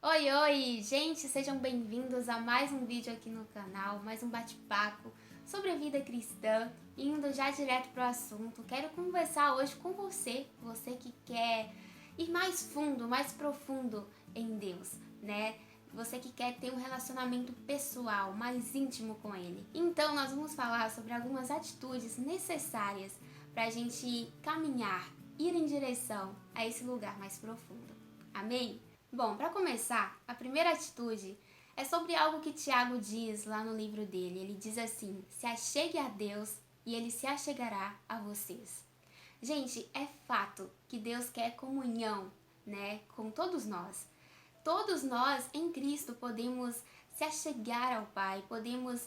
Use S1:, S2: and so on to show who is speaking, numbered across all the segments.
S1: Oi, oi! Gente, sejam bem-vindos a mais um vídeo aqui no canal, mais um bate-papo sobre a vida cristã. Indo já direto pro assunto, quero conversar hoje com você que quer ir mais fundo, mais profundo em Deus, né? Você que quer ter um relacionamento pessoal, mais íntimo com Ele. Então, nós vamos falar sobre algumas atitudes necessárias para a gente caminhar, ir em direção a esse lugar mais profundo. Amém? Bom, para começar, a primeira atitude é sobre algo que Tiago diz lá no livro dele. Ele diz assim: se achegue a Deus e ele se achegará a vocês. Gente, é fato que Deus quer comunhão, né, com todos nós. Todos nós em Cristo podemos se achegar ao Pai, podemos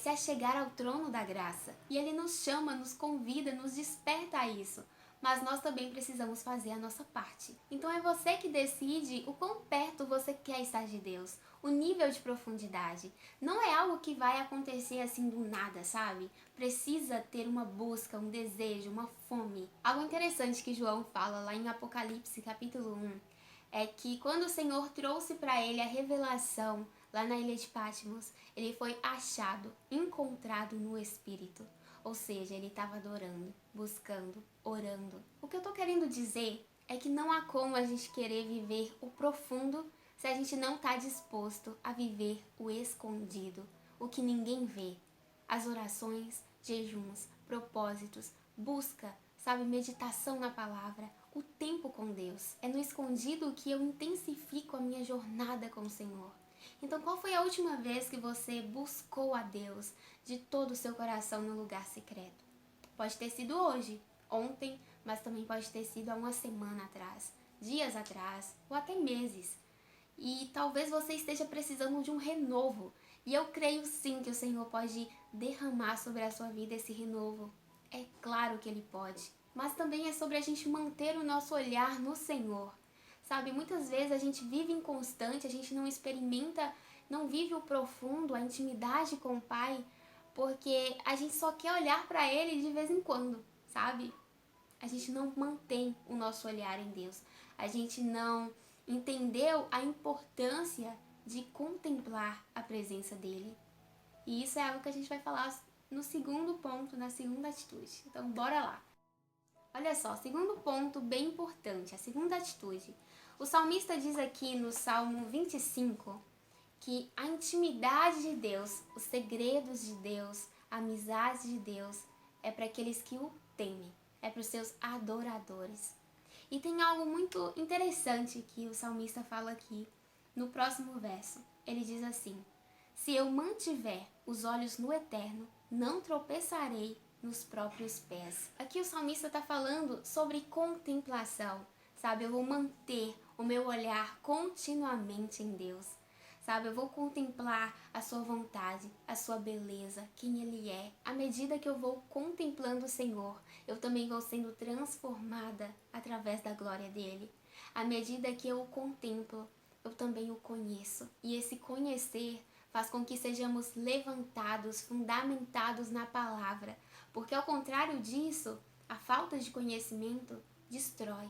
S1: se achegar ao trono da graça. E Ele nos chama, nos convida, nos desperta a isso. Mas nós também precisamos fazer a nossa parte. Então é você que decide o quão perto você quer estar de Deus, o nível de profundidade. Não é algo que vai acontecer assim do nada, sabe? Precisa ter uma busca, um desejo, uma fome. Algo interessante que João fala lá em Apocalipse capítulo 1 é que quando o Senhor trouxe para ele a revelação lá na ilha de Patmos, ele foi achado, encontrado no Espírito. Ou seja, ele estava adorando, buscando, orando. O que eu estou querendo dizer é que não há como a gente querer viver o profundo se a gente não está disposto a viver o escondido, o que ninguém vê. As orações, jejuns, propósitos, busca, sabe, meditação na palavra, o tempo com Deus. É no escondido que eu intensifico a minha jornada com o Senhor. Então, qual foi a última vez que você buscou a Deus de todo o seu coração no lugar secreto? Pode ter sido hoje, ontem, mas também pode ter sido há uma semana atrás, dias atrás ou até meses. E talvez você esteja precisando de um renovo. E eu creio sim que o Senhor pode derramar sobre a sua vida esse renovo. É claro que Ele pode. Mas também é sobre a gente manter o nosso olhar no Senhor. Sabe, muitas vezes a gente vive inconstante, a gente não experimenta, não vive o profundo, a intimidade com o Pai, porque a gente só quer olhar para Ele de vez em quando, sabe? A gente não mantém o nosso olhar em Deus. A gente não entendeu a importância de contemplar a presença dele. E isso é algo que a gente vai falar no segundo ponto, na segunda atitude. Então, bora lá. Olha só, segundo ponto bem importante, a segunda atitude. O salmista diz aqui no Salmo 25 que a intimidade de Deus, os segredos de Deus, a amizade de Deus é para aqueles que o temem, é para os seus adoradores. E tem algo muito interessante que o salmista fala aqui no próximo verso. Ele diz assim: se eu mantiver os olhos no eterno, não tropeçarei nos próprios pés. Aqui o salmista está falando sobre contemplação, sabe? Eu vou manter o meu olhar continuamente em Deus. Sabe, eu vou contemplar a sua vontade, a sua beleza, quem Ele é. À medida que eu vou contemplando o Senhor, eu também vou sendo transformada através da glória dEle. À medida que eu o contemplo, eu também o conheço. E esse conhecer faz com que sejamos levantados, fundamentados na palavra. Porque ao contrário disso, a falta de conhecimento destrói.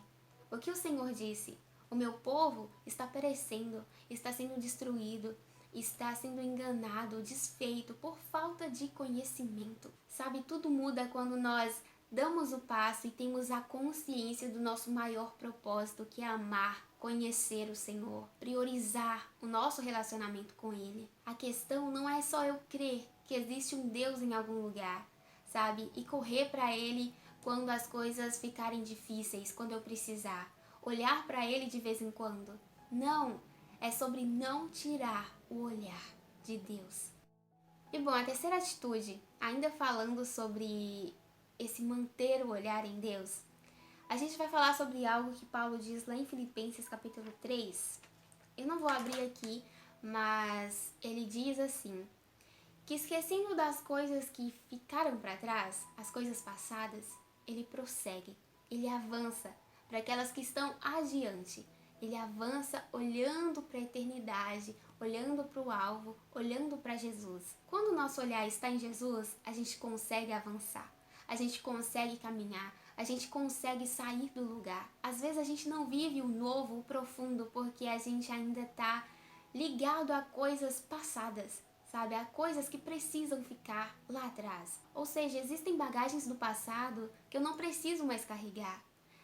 S1: O que o Senhor disse? O meu povo está perecendo, está sendo destruído, está sendo enganado, desfeito por falta de conhecimento. Sabe, tudo muda quando nós damos o passo e temos a consciência do nosso maior propósito, que é amar, conhecer o Senhor, priorizar o nosso relacionamento com Ele. A questão não é só eu crer que existe um Deus em algum lugar, sabe? E correr para Ele quando as coisas ficarem difíceis, quando eu precisar. Olhar para Ele de vez em quando. Não, é sobre não tirar o olhar de Deus. E bom, a terceira atitude, ainda falando sobre esse manter o olhar em Deus, a gente vai falar sobre algo que Paulo diz lá em Filipenses capítulo 3. Eu não vou abrir aqui, mas ele diz assim: que esquecendo das coisas que ficaram para trás, as coisas passadas, ele prossegue, ele avança para aquelas que estão adiante. Ele avança olhando para a eternidade, olhando para o alvo, olhando para Jesus. Quando o nosso olhar está em Jesus, a gente consegue avançar, a gente consegue caminhar, a gente consegue sair do lugar. Às vezes a gente não vive o novo, o profundo, porque a gente ainda está ligado a coisas passadas, sabe? A coisas que precisam ficar lá atrás. Ou seja, existem bagagens do passado que eu não preciso mais carregar.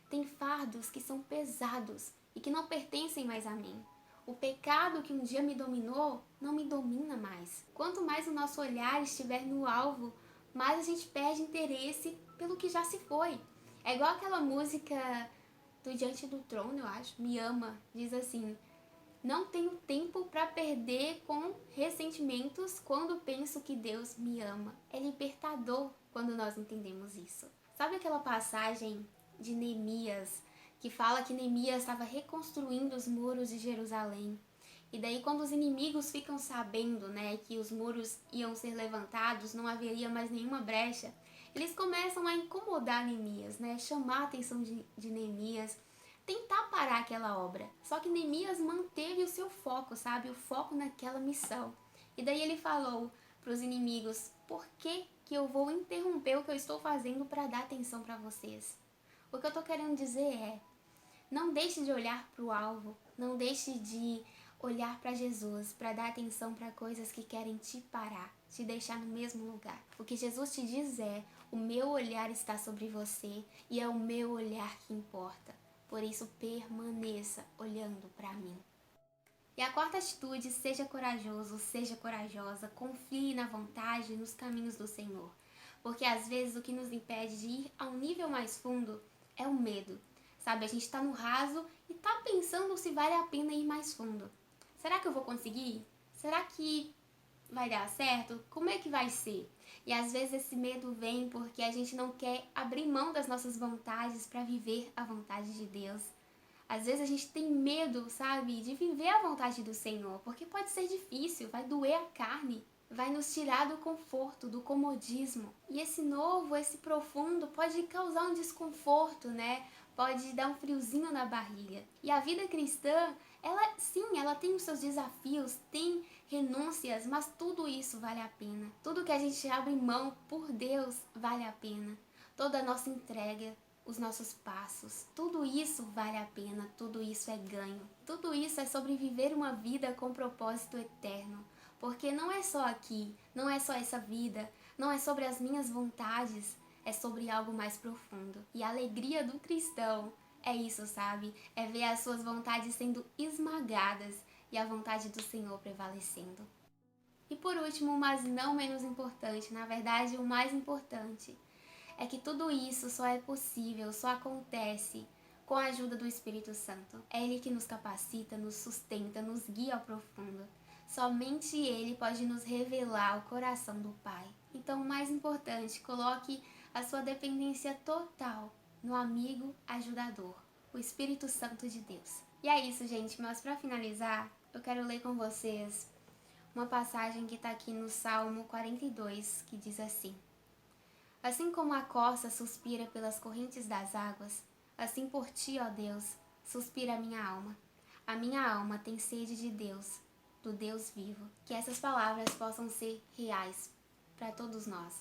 S1: Tem fardos que são pesados e que não pertencem mais a mim. O pecado que um dia me dominou não me domina mais. Quanto mais o nosso olhar estiver no alvo, mais a gente perde interesse pelo que já se foi. É igual aquela música do Diante do Trono, eu acho, Me Ama, diz assim: não tenho tempo para perder com ressentimentos quando penso que Deus me ama. É libertador quando nós entendemos isso. Sabe aquela passagem de Neemias, que fala que Neemias estava reconstruindo os muros de Jerusalém? E daí quando os inimigos ficam sabendo, né, que os muros iam ser levantados, não haveria mais nenhuma brecha, eles começam a incomodar Neemias, né, chamar a atenção de Neemias, tentar parar aquela obra. Só que Neemias manteve o seu foco, sabe? O foco naquela missão. E daí ele falou para os inimigos: por que eu vou interromper o que eu estou fazendo para dar atenção para vocês? O que eu estou querendo dizer é: não deixe de olhar para o alvo, não deixe de olhar para Jesus, para dar atenção para coisas que querem te parar, te deixar no mesmo lugar. O que Jesus te diz é: o meu olhar está sobre você e é o meu olhar que importa. Por isso, permaneça olhando para mim. E a quarta atitude: seja corajoso, seja corajosa, confie na vontade e nos caminhos do Senhor. Porque às vezes o que nos impede de ir a um nível mais fundo é o medo. Sabe, a gente está no raso e está pensando se vale a pena ir mais fundo. Será que eu vou conseguir? Será que vai dar certo? Como é que vai ser? E às vezes esse medo vem porque a gente não quer abrir mão das nossas vontades para viver a vontade de Deus. Às vezes a gente tem medo, sabe, de viver a vontade do Senhor, porque pode ser difícil, vai doer a carne, vai nos tirar do conforto, do comodismo. E esse novo, esse profundo pode causar um desconforto, né? Pode dar um friozinho na barriga. E a vida cristã, ela sim, ela tem os seus desafios, tem renúncias, mas tudo isso vale a pena. Tudo que a gente abre mão por Deus vale a pena. Toda a nossa entrega, os nossos passos, tudo isso vale a pena, tudo isso é ganho. Tudo isso é sobre viver uma vida com propósito eterno. Porque não é só aqui, não é só essa vida, não é sobre as minhas vontades, é sobre algo mais profundo. E a alegria do cristão é isso, sabe? É ver as suas vontades sendo esmagadas e a vontade do Senhor prevalecendo. E por último, mas não menos importante, na verdade o mais importante, é que tudo isso só é possível, só acontece com a ajuda do Espírito Santo. É Ele que nos capacita, nos sustenta, nos guia ao profundo. Somente Ele pode nos revelar o coração do Pai. Então, o mais importante, coloque a sua dependência total no amigo ajudador, o Espírito Santo de Deus. E é isso, gente, mas para finalizar, eu quero ler com vocês uma passagem que está aqui no Salmo 42, que diz assim: assim como a corça suspira pelas correntes das águas, assim por ti, ó Deus, suspira a minha alma. A minha alma tem sede de Deus, do Deus vivo. Que essas palavras possam ser reais para todos nós,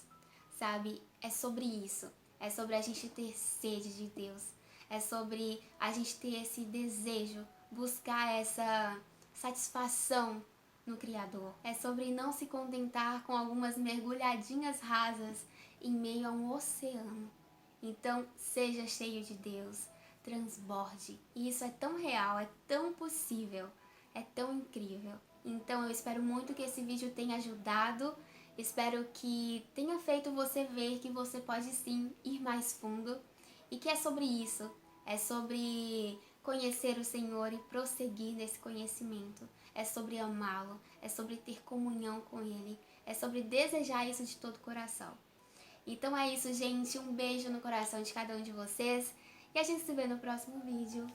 S1: sabe? É sobre isso. É sobre a gente ter sede de Deus. É sobre a gente ter esse desejo, buscar essa satisfação no Criador. É sobre não se contentar com algumas mergulhadinhas rasas em meio a um oceano. Então, seja cheio de Deus, transborde. E isso é tão real, é tão possível, é tão incrível. Então, eu espero muito que esse vídeo tenha ajudado, espero que tenha feito você ver que você pode sim ir mais fundo e que é sobre isso, é sobre conhecer o Senhor e prosseguir nesse conhecimento. É sobre amá-lo, é sobre ter comunhão com Ele, é sobre desejar isso de todo o coração. Então é isso, gente. Um beijo no coração de cada um de vocês e a gente se vê no próximo vídeo.